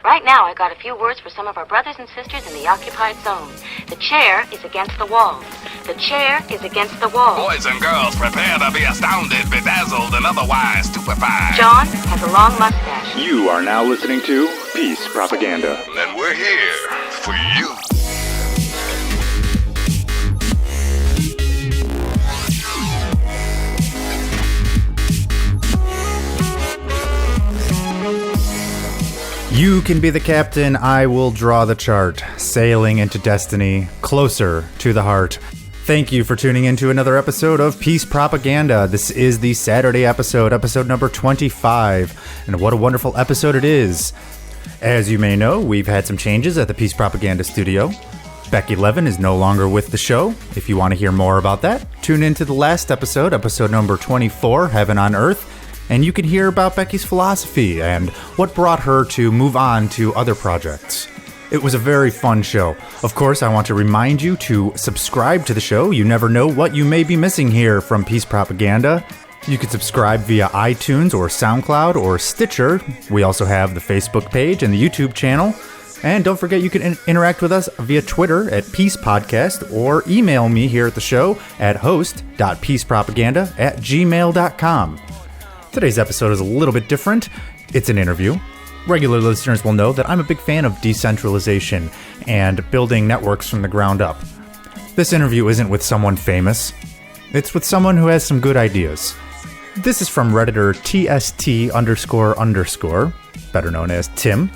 Right now, I got a few words for some of our brothers and sisters in the occupied zone. The chair is against the wall. The chair is against the wall. Boys and girls, prepare to be astounded, bedazzled, and otherwise stupefied. John has a long mustache. You are now listening to Peace Propaganda. And we're here for you. You can be the captain, I will draw the chart, sailing into destiny, closer to the heart. Thank you for tuning in to another episode of Peace Propaganda. This is the Saturday episode number 25, and what a wonderful episode it is. As you may know, we've had some changes at the Peace Propaganda studio. Becky Levin is no longer with the show. If you want to hear more about that, tune into the last episode number 24, Heaven on Earth, and you can hear about Becky's philosophy and what brought her to move on to other projects. It was a very fun show. Of course, I want to remind you to subscribe to the show. You never know what you may be missing here from Peace Propaganda. You can subscribe via iTunes or SoundCloud or Stitcher. We also have the Facebook page and the YouTube channel. And don't forget, you can interact with us via Twitter at Peace Podcast or email me here at the show at host.peacepropaganda@gmail.com. Today's episode is a little bit different. It's an interview. Regular listeners will know that I'm a big fan of decentralization and building networks from the ground up. This interview isn't with someone famous. It's with someone who has some good ideas. This is from Redditor TST__, better known as Tim,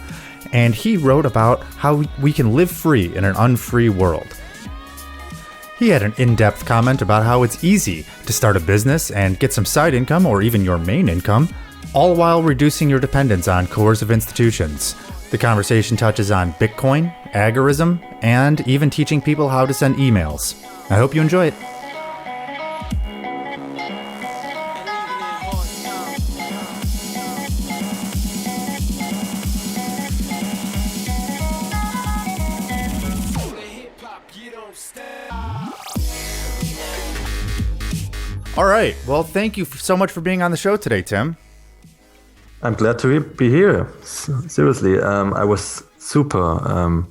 and he wrote about how we can live free in an unfree world. He had an in-depth comment about how it's easy to start a business and get some side income or even your main income, all while reducing your dependence on coercive institutions. The conversation touches on Bitcoin, agorism, and even teaching people how to send emails. I hope you enjoy it. All right. Well, thank you so much for being on the show today, Tim. I'm glad to be here. Seriously, I was super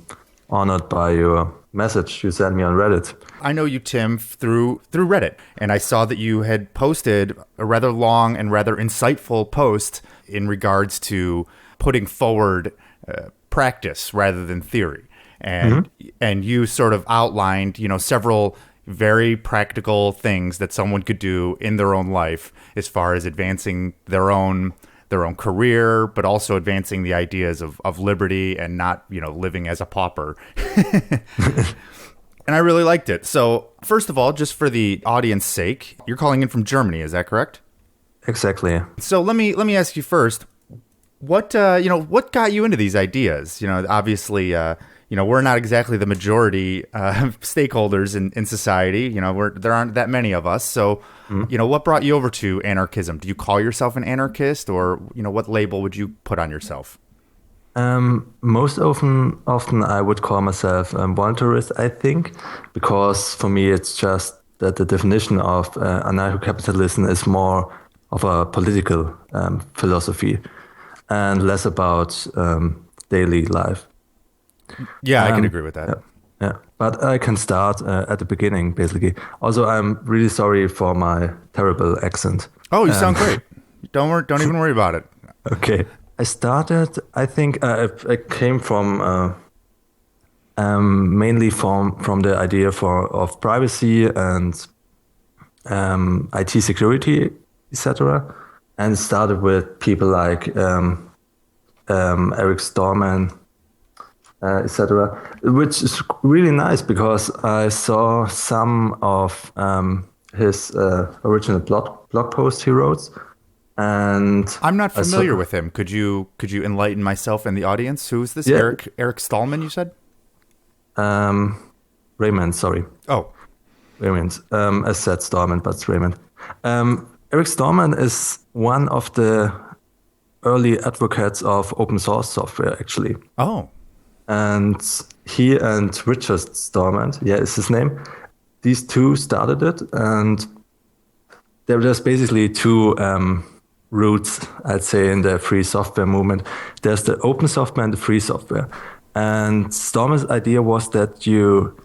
honored by your message you sent me on Reddit. I know you, Tim, through Reddit, and I saw that you had posted a rather long and rather insightful post in regards to putting forward practice rather than theory, and you sort of outlined, several very practical things that someone could do in their own life as far as advancing their own career, but also advancing the ideas of liberty and not, living as a pauper. And I really liked it. So first of all, just for the audience sake, you're calling in from Germany, is that correct? Exactly. So let me ask you first, what got you into these ideas? Obviously, we're not exactly the majority stakeholders in society. There aren't that many of us. So, what brought you over to anarchism? Do you call yourself an anarchist, or what label would you put on yourself? Most often I would call myself a voluntarist, I think, because for me it's just that the definition of anarcho-capitalism is more of a political philosophy and less about daily life. Yeah, I can agree with that. Yeah, but I can start at the beginning, basically. Also, I'm really sorry for my terrible accent. Oh, you sound great. Don't even worry about it. Okay. I started, I think, I came from mainly from the idea of privacy and IT security, etc. And started with people like Eric Stallman, etc., which is really nice because I saw some of his original blog post he wrote, and I'm not familiar with him. Could you enlighten myself and the audience? Who is this? Yeah. Eric Stallman, you said? Raymond, sorry. Oh, Raymond. I said Stallman, but it's Raymond. Eric Stallman is one of the early advocates of open source software, actually. Oh. And he and Richard Stallman, is his name, these two started it, and they were just basically two roots, I'd say, in the free software movement. There's the open software and the free software. And Stormer's idea was that you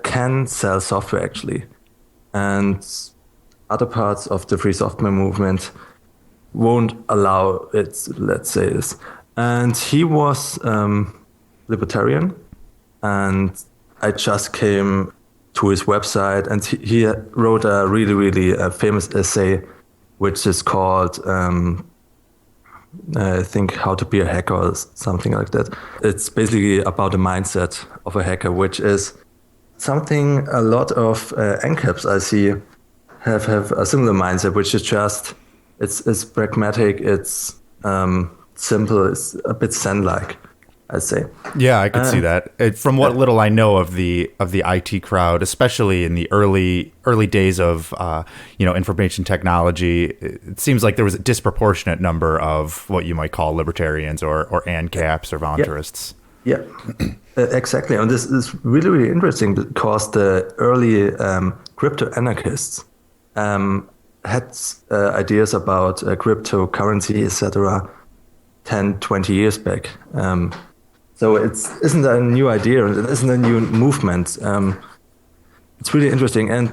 can sell software actually. And other parts of the free software movement won't allow it, let's say this. And he was libertarian, and I just came to his website, and he wrote a really, really famous essay, which is called, I think, How to Be a Hacker or something like that. It's basically about the mindset of a hacker, which is something a lot of NCAPs I see have a similar mindset, which is just, it's pragmatic, it's simple, it's a bit Zen-like, I'd say. Yeah, I could see that. From what little I know of the IT crowd, especially in the early days of information technology, it seems like there was a disproportionate number of what you might call libertarians or ANCAPs or voluntarists. Yeah, exactly. And this is really, really interesting because the early crypto anarchists had ideas about cryptocurrency, etc., 10, 20 years back. So it isn't a new idea, it isn't a new movement. It's really interesting. And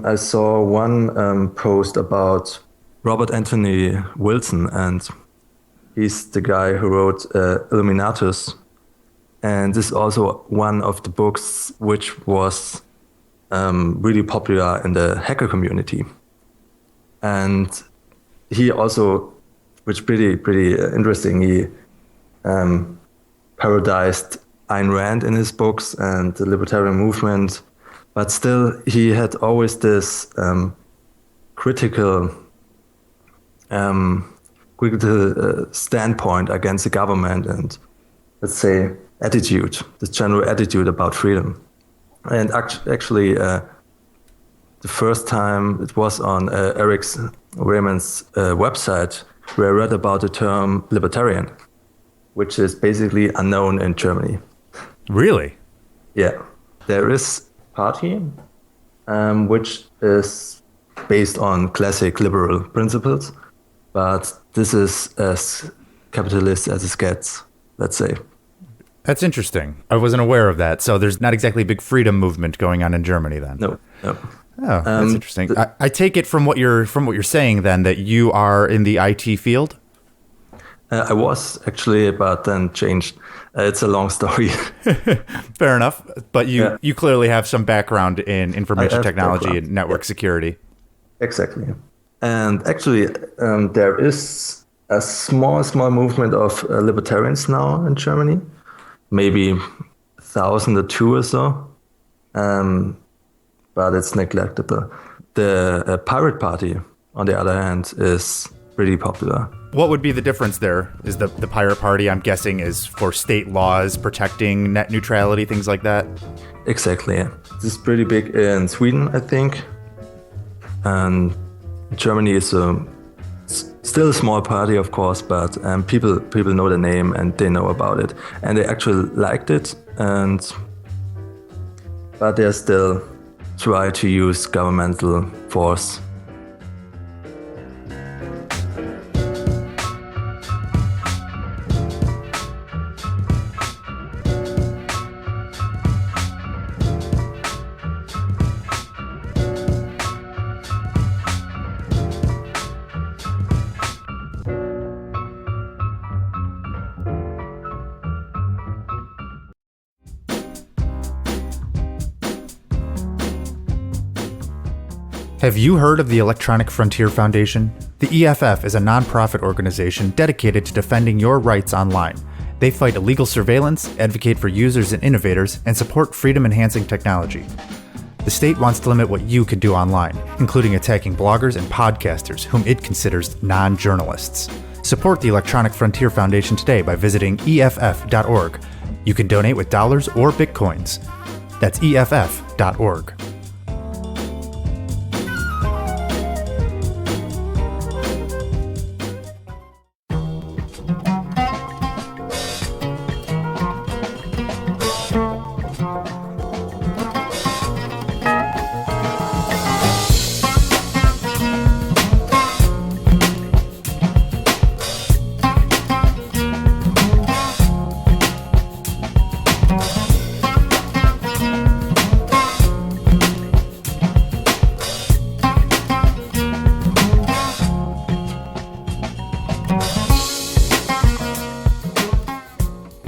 I saw one post about Robert Anthony Wilson, and he's the guy who wrote Illuminatus. And this is also one of the books which was really popular in the hacker community. And he also, which pretty interesting, he parodized Ayn Rand in his books and the libertarian movement, but still he had always this critical standpoint against the government and, let's say, attitude, this general attitude about freedom. And actually, the first time it was on Eric Raymond's website where I read about the term libertarian, which is basically unknown in Germany. Really? Yeah. There is a party which is based on classic liberal principles, but this is as capitalist as it gets, let's say. That's interesting. I wasn't aware of that. So there's not exactly a big freedom movement going on in Germany then. No. Oh, that's interesting. I take it from what you're saying then that you are in the IT field. I was actually, but then changed. It's a long story. Fair enough. But you clearly have some background in information technology and network security. Exactly. And actually, there is a small movement of libertarians now in Germany, maybe 1,000 or 2 or so. But it's neglectable. The Pirate Party, on the other hand, is pretty popular. What would be the difference there? Is the Pirate Party, I'm guessing, is for state laws protecting net neutrality, things like that? Exactly. This is pretty big in Sweden, I think. And Germany is still a small party, of course, but people know the name and they know about it. And they actually liked it, but they're still try to use governmental force. Have you heard of the Electronic Frontier Foundation? The EFF is a nonprofit organization dedicated to defending your rights online. They fight illegal surveillance, advocate for users and innovators, and support freedom-enhancing technology. The state wants to limit what you can do online, including attacking bloggers and podcasters whom it considers non-journalists. Support the Electronic Frontier Foundation today by visiting EFF.org. You can donate with dollars or bitcoins. That's EFF.org.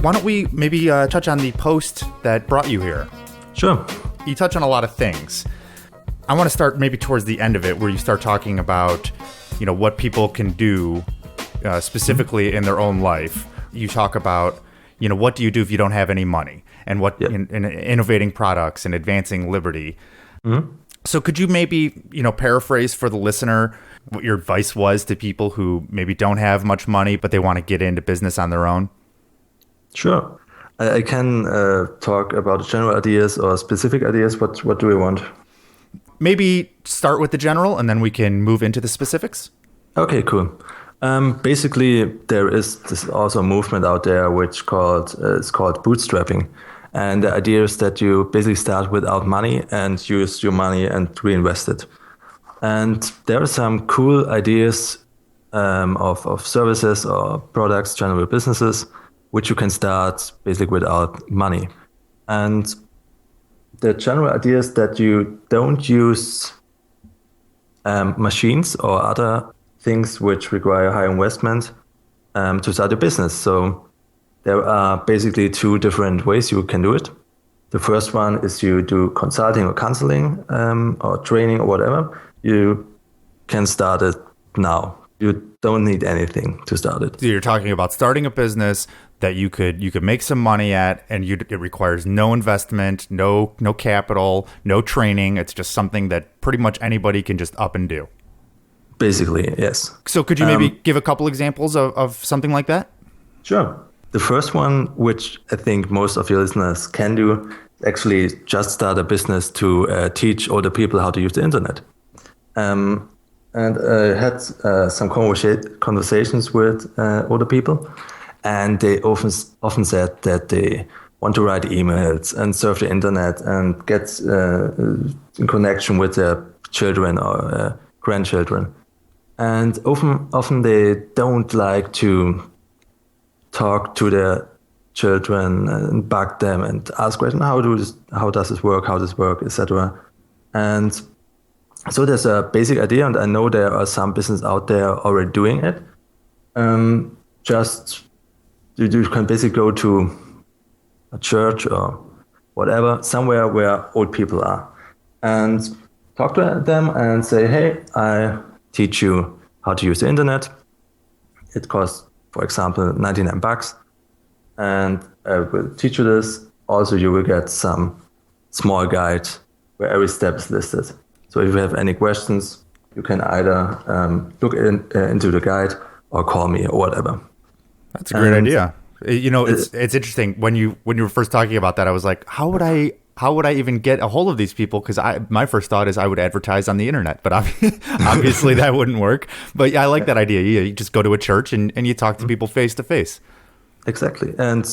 why don't we maybe touch on the post that brought you here? Sure. You touch on a lot of things. I want to start maybe towards the end of it, where you start talking about, what people can do specifically in their own life. You talk about, what do you do if you don't have any money, and what in innovating products and advancing liberty. Mm-hmm. So could you maybe, paraphrase for the listener what your advice was to people who maybe don't have much money, but they want to get into business on their own? Sure. I can talk about general ideas or specific ideas. What do we want? Maybe start with the general, and then we can move into the specifics. Okay, cool. Basically, there is this also movement out there which is called bootstrapping. And the idea is that you basically start without money and use your money and reinvest it. And there are some cool ideas of services or products, general businesses, which you can start basically without money. And the general idea is that you don't use machines or other things which require high investment to start a business. So there are basically two different ways you can do it. The first one is you do consulting or counseling or training or whatever. You can start it now. You don't need anything to start it. So you're talking about starting a business that you could make some money at, and it requires no investment, no capital, no training. It's just something that pretty much anybody can just up and do. Basically, yes. So could you maybe give a couple examples of something like that? Sure. The first one, which I think most of your listeners can do, actually just start a business to teach other people how to use the internet. And I had some conversations with older people, and they often said that they want to write emails and surf the internet and get in connection with their children or grandchildren. And often they don't like to talk to their children and bug them and ask questions, how does this work, etc. And so there's a basic idea, and I know there are some businesses out there already doing it. You can basically go to a church or whatever, somewhere where old people are, and talk to them and say, hey, I teach you how to use the internet. It costs, for example, $99, and I will teach you this. Also, you will get some small guide where every step is listed. So if you have any questions, you can either look into the guide or call me or whatever. That's a great idea. It's interesting when you were first talking about that. I was like, how would I even get a hold of these people? Because my first thought is I would advertise on the internet, but obviously that wouldn't work. But yeah, I like that idea. You just go to a church and you talk to people face to face. Exactly. And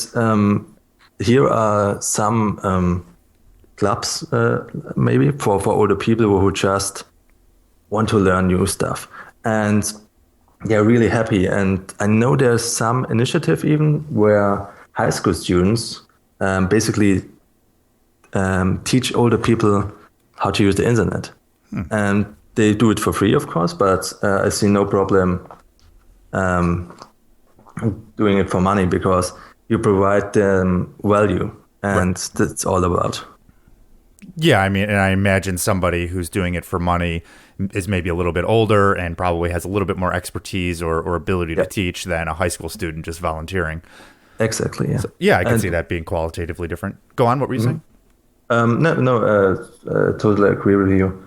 here are some clubs maybe for older people who just want to learn new stuff. And they're really happy. And I know there's some initiative even where high school students basically teach older people how to use the internet. And they do it for free, of course, but I see no problem doing it for money, because you provide them value, and that's all about. Yeah, I mean, and I imagine somebody who's doing it for money is maybe a little bit older and probably has a little bit more expertise or ability to teach than a high school student just volunteering. Exactly, yeah. So, yeah, I can see that being qualitatively different. Go on, what were you saying? Totally agree with you.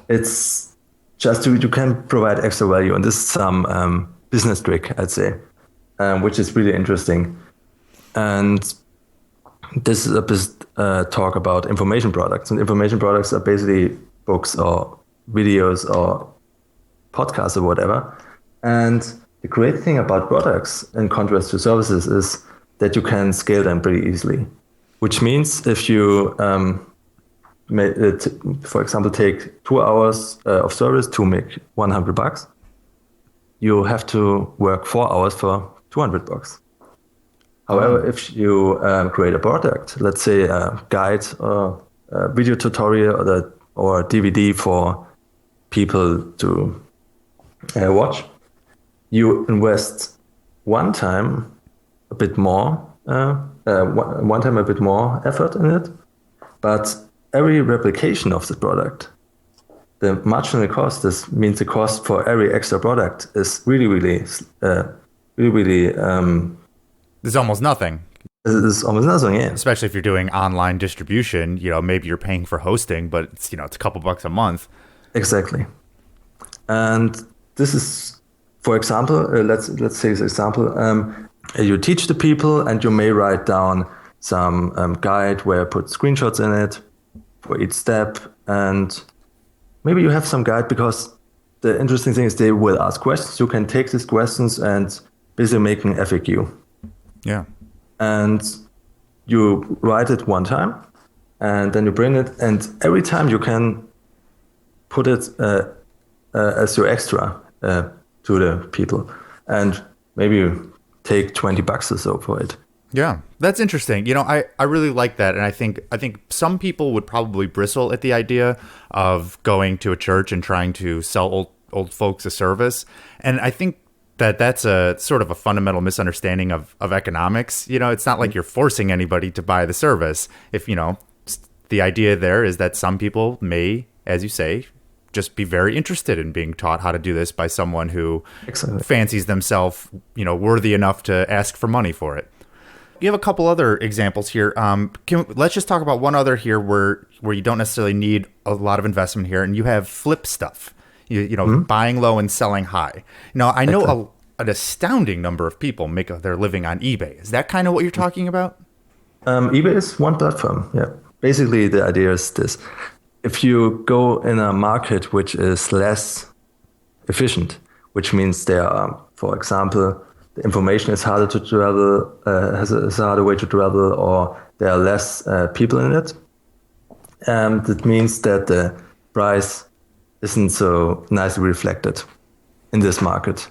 It's just you can provide extra value, and this is some business trick, I'd say, which is really interesting. And this is a talk about information products, and information products are basically books or videos or podcasts or whatever. And the great thing about products, in contrast to services, is that you can scale them pretty easily. Which means if you, for example, take 2 hours of service to make $100, you have to work 4 hours for $200. However, if you create a product, let's say a guide or a video tutorial or a DVD for people to watch, you invest one time a bit more one time a bit more effort in it. But every replication of the product, the marginal cost, this means the cost for every extra product is really, There's almost nothing. is almost nothing, yeah. Especially if you're doing online distribution, maybe you're paying for hosting, but it's a couple bucks a month. Exactly. And this is, for example, let's say this example, you teach the people and you may write down some guide where you put screenshots in it for each step. And maybe you have some guide because the interesting thing is they will ask questions. You can take these questions and basically make an FAQ. Yeah. And you write it one time and then you bring it. And every time you can put it as your extra to the people. And maybe you take $20 or so for it. Yeah, that's interesting. I really like that. And I think some people would probably bristle at the idea of going to a church and trying to sell old folks a service. And I think that's a sort of a fundamental misunderstanding of economics. It's not like you're forcing anybody to buy the service. If, the idea there is that some people may, as you say, just be very interested in being taught how to do this by someone who fancies themselves, worthy enough to ask for money for it. You have a couple other examples here. Let's just talk about one other here where you don't necessarily need a lot of investment here, and you have flip stuff. Buying low and selling high. Now, I know an astounding number of people make their living on eBay. Is that kind of what you're talking about? eBay is one platform. Yeah. Basically, the idea is this. If you go in a market which is less efficient, which means there are, for example, the information is harder to travel, has a harder way to travel, or there are less people in it, that means that the price isn't so nicely reflected in this market.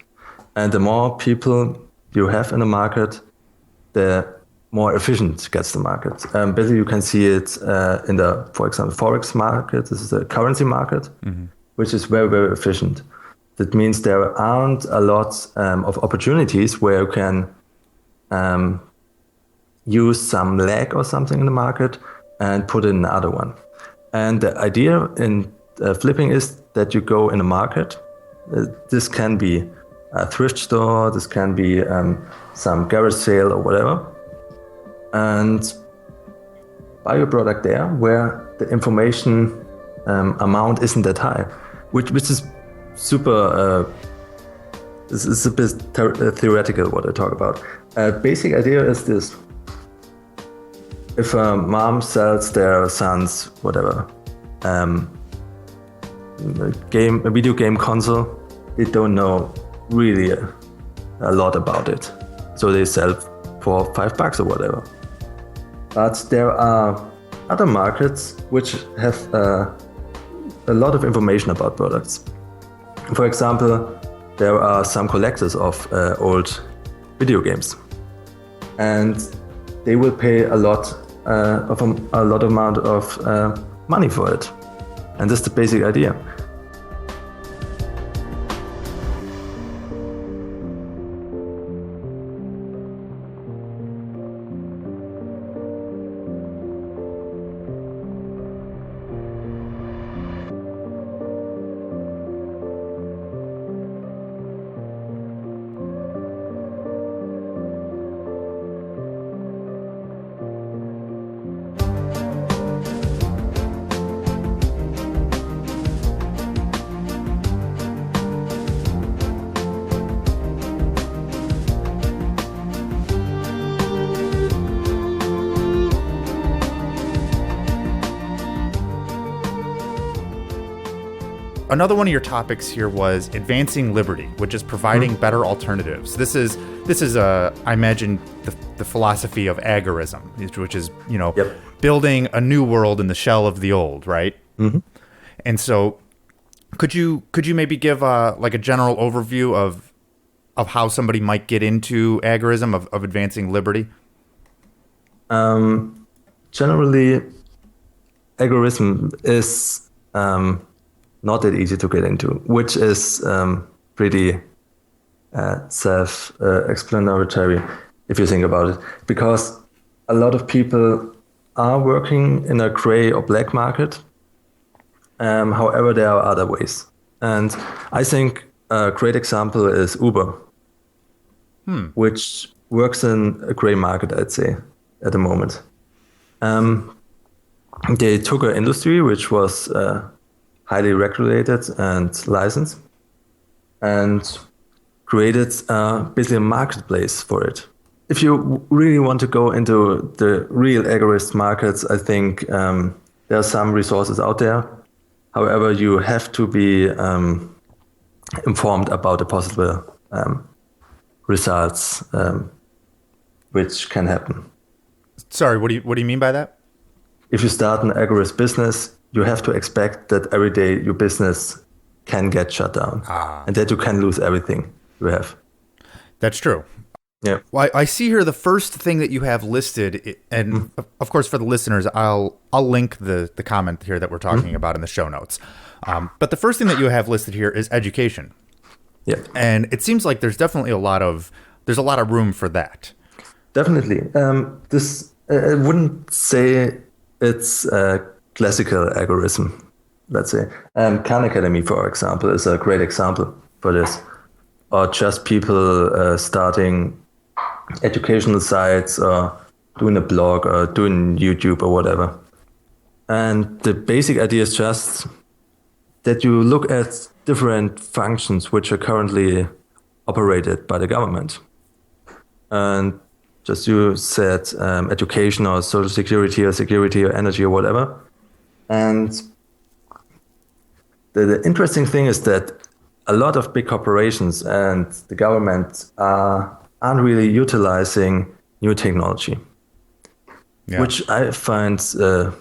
And the more people you have in the market, the more efficient gets the market. Basically, you can see it in the, for example, Forex market. This is a currency market, which is very, very efficient. That means there aren't a lot of opportunities where you can use some lag or something in the market and put in another one. And the idea in flipping is that you go in a market. This can be a thrift store, this can be some garage sale or whatever, and buy your product there where the information amount isn't that high, which is super. This is a bit theoretical what I talk about. Basic idea is this: if a mom sells their son's whatever a video game console, they don't know really a lot about it, so they sell for $5 or whatever. But there are other markets which have a lot of information about products. For example, there are some collectors of old video games, and they will pay a lot amount of money for it. And that's the basic idea. Another one of your topics here was advancing liberty, which is providing better alternatives. This is I imagine the philosophy of agorism, which is building a new world in the shell of the old, right? Mm-hmm. And so, could you maybe give like a general overview of how somebody might get into agorism of advancing liberty? Generally, agorism is not that easy to get into, which is pretty self-explanatory. if you think about it, because a lot of people are working in a gray or black market. However, there are other ways. And I think a great example is Uber, which works in a gray market, I'd say, at the moment. They took an industry which was highly regulated and licensed and created basically a marketplace for it. If you really want to go into the real agorist markets, I think there are some resources out there. However, you have to be informed about the possible results which can happen. Sorry, what do you mean by that? If you start an agorist business, you have to expect that every day your business can get shut down and that you can lose everything you have. That's true. Yeah. Well, I see here the first thing that you have listed, and of course for the listeners, I'll link the comment here that we're talking about in the show notes. But the first thing that you have listed here is education. Yeah. And it seems like there's definitely a lot of room for that. Definitely. I wouldn't say it's classical agorism, let's say. Khan Academy, for example, is a great example for this. Or just people starting educational sites or doing a blog or doing YouTube or whatever. And the basic idea is just that you look at different functions which are currently operated by the government. And just you said education or social security or energy or whatever. And the interesting thing is that a lot of big corporations and the government aren't really utilizing new technology, which I find a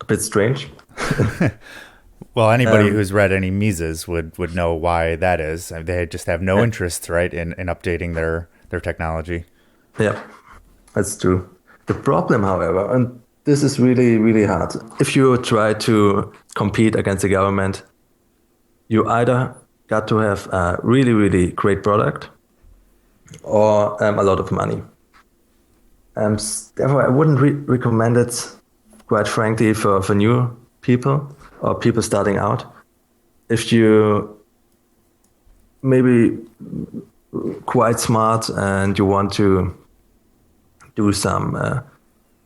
bit strange. Well, anybody who's read any Mises would know why that is. They just have no interest, right, in updating their technology. Yeah, that's true. The problem, however, and this is really, really hard. If you try to compete against the government, you either got to have a really, really great product or a lot of money. Therefore, I wouldn't recommend it, quite frankly, for new people or people starting out. If you maybe quite smart and you want to do some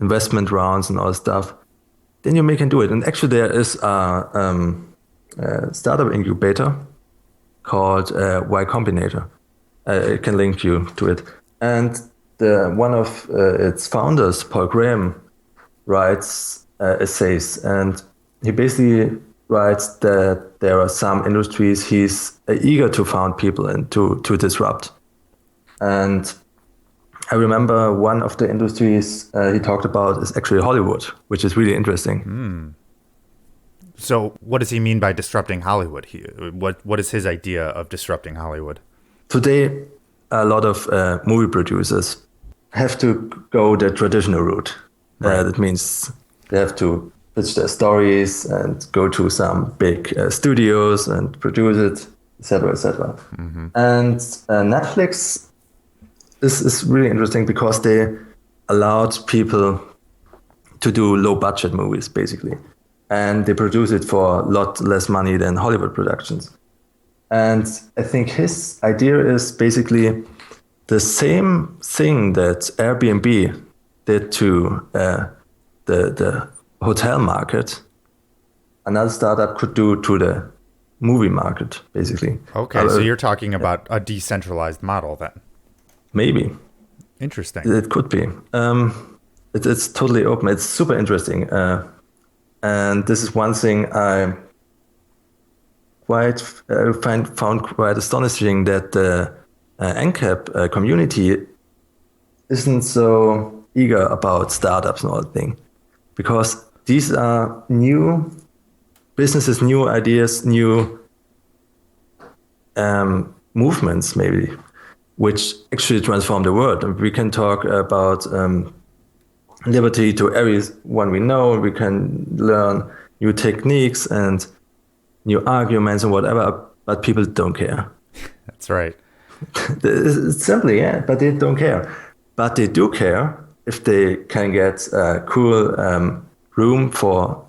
investment rounds and all that stuff, then you can do it. And actually there is a startup incubator called Y Combinator. I can link you to it. And one of its founders, Paul Graham, writes essays, and he basically writes that there are some industries he's eager to found people and to disrupt. And I remember one of the industries he talked about is actually Hollywood, which is really interesting. So what does he mean by disrupting Hollywood? What is his idea of disrupting Hollywood? Today, a lot of movie producers have to go the traditional route. Right. That means they have to pitch their stories and go to some big studios and produce it, etc., etc. Mm-hmm. And Netflix is really interesting because they allowed people to do low-budget movies, basically. And they produce it for a lot less money than Hollywood productions. And I think his idea is basically the same thing that Airbnb did to the hotel market. Another startup could do to the movie market, basically. Okay, so you're talking about a decentralized model then? Maybe. Interesting. It could be. It's totally open. It's super interesting. And this is one thing I found quite astonishing, that the NCAP community isn't so eager about startups and all that thing, because these are new businesses, new ideas, new movements maybe, which actually transform the world. And we can talk about liberty to everyone we know. We can learn new techniques and new arguments and whatever, but people don't care. That's right. It's simply, yeah, but they don't care. but they do care if they can get a cool room for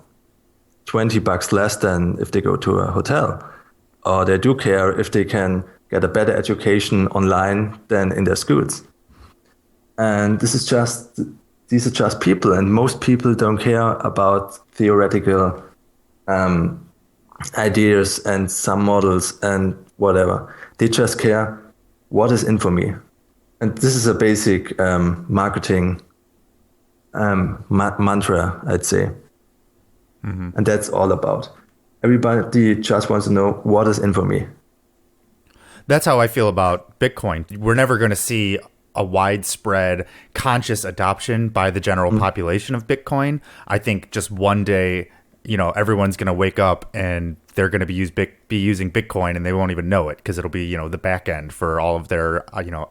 $20 less than if they go to a hotel. Or they do care if they can get a better education online than in their schools. And these are just people, and most people don't care about theoretical ideas and some models and whatever. They just care what is in for me. And this is a basic marketing mantra, I'd say. Mm-hmm. And that's all about. Everybody just wants to know what is in for me. That's how I feel about Bitcoin. We're never going to see a widespread conscious adoption by the general population of Bitcoin. I think just one day, everyone's going to wake up and they're going to be using Bitcoin and they won't even know it because it'll be, the back end for all of their,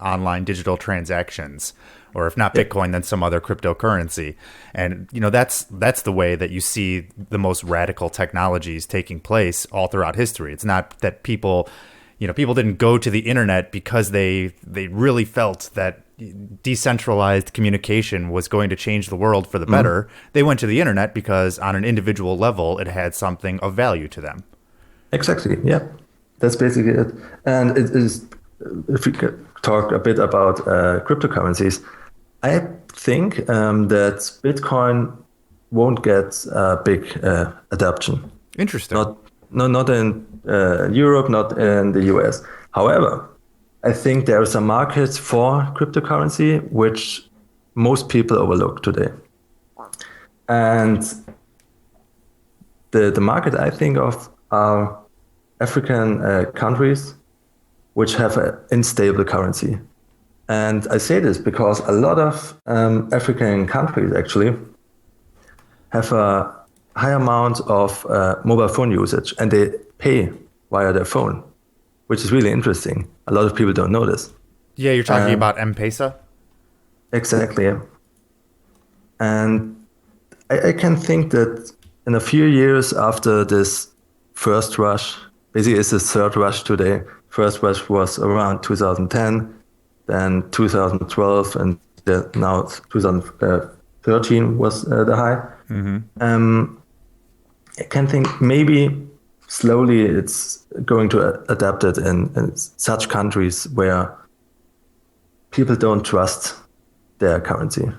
online digital transactions. Or if not Bitcoin, then some other cryptocurrency. And, that's the way that you see the most radical technologies taking place all throughout history. It's not that people didn't go to the internet because they really felt that decentralized communication was going to change the world for the better. They went to the internet because on an individual level, it had something of value to them. Exactly. Yeah, that's basically it. And it is, if we could talk a bit about cryptocurrencies, I think that Bitcoin won't get a big adoption. Interesting. Not in Europe, not in the US. However, I think there is a market for cryptocurrency which most people overlook today. And the market I think of are African countries which have an unstable currency. And I say this because a lot of African countries actually have a high amount of mobile phone usage, and they pay via their phone, which is really interesting. A lot of people don't know this. Yeah, you're talking about M-Pesa? Exactly. Yeah. And I can think that in a few years after this first rush, basically it's the third rush today. First rush was around 2010, then 2012, and now 2013 was the high. Mm-hmm. I can think maybe slowly it's going to adapt it in such countries where people don't trust their currency.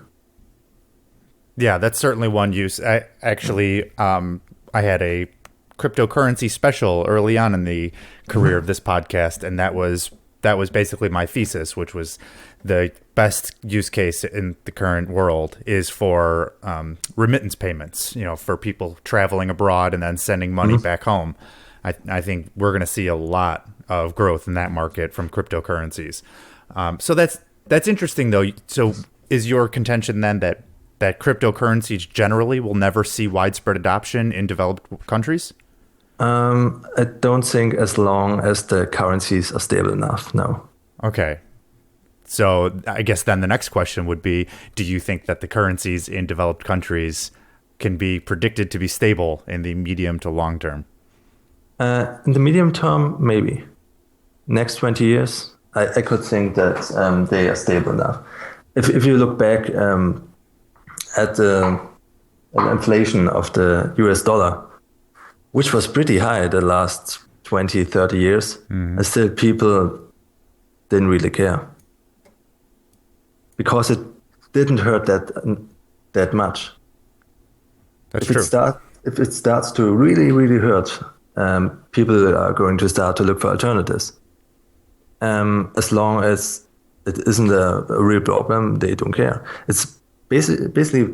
Yeah, that's certainly one use. I had a cryptocurrency special early on in the career of this podcast, and that was basically my thesis, which was the best use case in the current world is for remittance payments, for people traveling abroad and then sending money back home. I think we're going to see a lot of growth in that market from cryptocurrencies. So that's interesting, though. So is your contention then that cryptocurrencies generally will never see widespread adoption in developed countries? I don't think as long as the currencies are stable enough, no. Okay. So I guess then the next question would be, do you think that the currencies in developed countries can be predicted to be stable in the medium to long term? In the medium term, maybe. Next 20 years, I could think that they are stable enough. If you look back at the inflation of the US dollar, which was pretty high the last 20, 30 years, and still people didn't really care. Because it didn't hurt that much. That's true. If it starts to really, really hurt, people are going to start to look for alternatives. As long as it isn't a real problem, they don't care. It's basically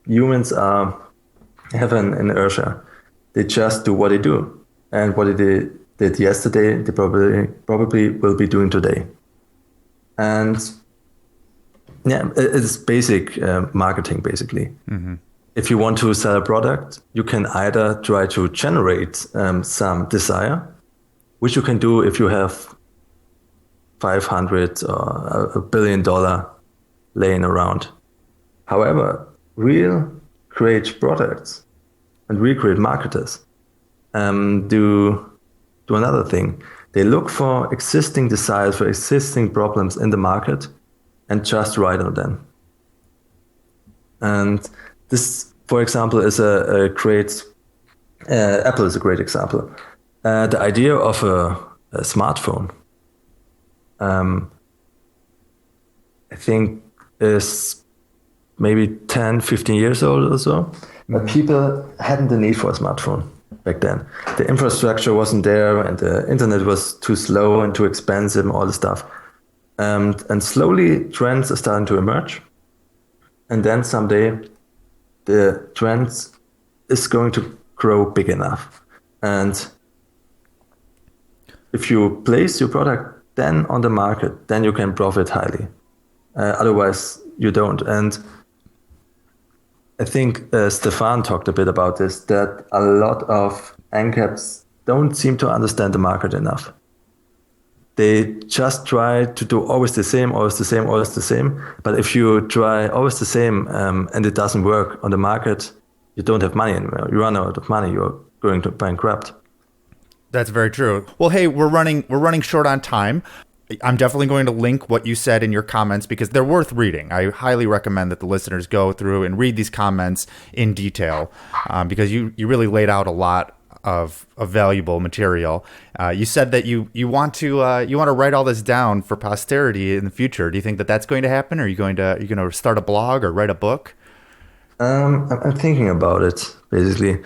humans have an inertia. They just do what they do, and what they did yesterday, they probably will be doing today. And yeah, it's basic marketing, basically. Mm-hmm. If you want to sell a product, you can either try to generate some desire, which you can do if you have $500 or $1 billion laying around. However, real great products and real great marketers do another thing. They look for existing desires, for existing problems in the market, and just write on them. And this, for example, is a great, Apple is a great example. The idea of a smartphone, I think, is maybe 10, 15 years old or so. But people hadn't the need for a smartphone back then. The infrastructure wasn't there, and the internet was too slow and too expensive and all the stuff. And slowly trends are starting to emerge. And then someday the trends is going to grow big enough. And if you place your product then on the market, then you can profit highly. Otherwise, you don't. And I think Stefan talked a bit about this, that a lot of ANCAPs don't seem to understand the market enough. They just try to do always the same, always the same, always the same. But if you try always the same and it doesn't work on the market, you don't have money anymore. You run out of money, you're going to bankrupt. That's very true. Well, hey, we're running short on time. I'm definitely going to link what you said in your comments because they're worth reading. I highly recommend that the listeners go through and read these comments in detail because you really laid out a lot of valuable material. You said that you want to write all this down for posterity in the future. Do you think that that's going to happen? Or are you going to start a blog or write a book? I'm thinking about it. Basically,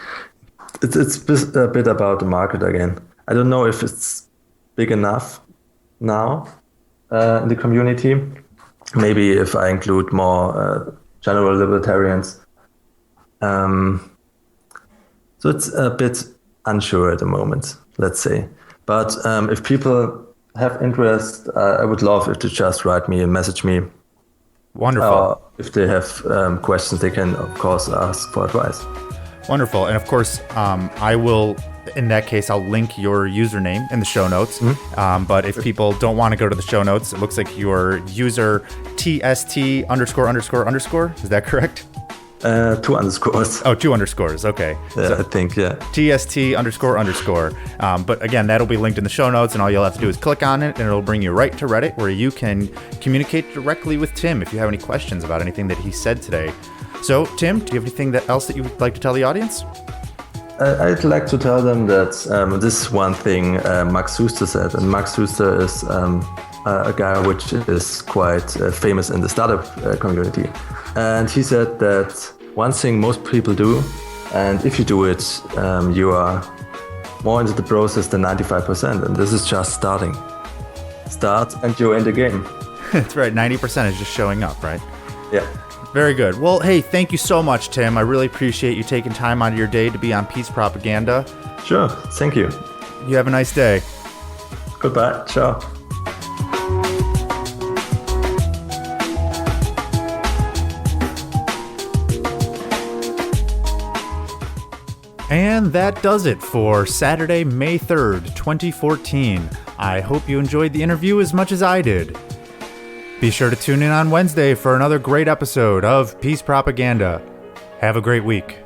it's a bit about the market again. I don't know if it's big enough now in the community. Maybe if I include more general libertarians. So it's a bit unsure at the moment, let's say. But if people have interest, I would love if they just write me and message me. Wonderful. If they have questions, they can, of course, ask for advice. Wonderful. And of course, I will, in that case, I'll link your username in the show notes. Mm-hmm. But if people don't want to go to the show notes, it looks like your user TST ____. Is that correct? 2 underscores. Oh, 2 underscores. Okay. Yeah, so, I think, yeah. TST ___. But again, that'll be linked in the show notes, and all you'll have to do is click on it, and it'll bring you right to Reddit, where you can communicate directly with Tim if you have any questions about anything that he said today. So, Tim, do you have anything else that you would like to tell the audience? I'd like to tell them that this is one thing Max Huster said, and Max Huster is a guy which is quite famous in the startup community. And he said that one thing most people do, and if you do it, you are more into the process than 95%, and this is just starting. Start and you're in the game. That's right, 90% is just showing up, right? Yeah. Very good. Well, hey, thank you so much, Tim. I really appreciate you taking time out of your day to be on Peace Propaganda. Sure. Thank you. You have a nice day. Goodbye. Ciao. And that does it for Saturday, May 3rd, 2014. I hope you enjoyed the interview as much as I did. Be sure to tune in on Wednesday for another great episode of Peace Propaganda. Have a great week.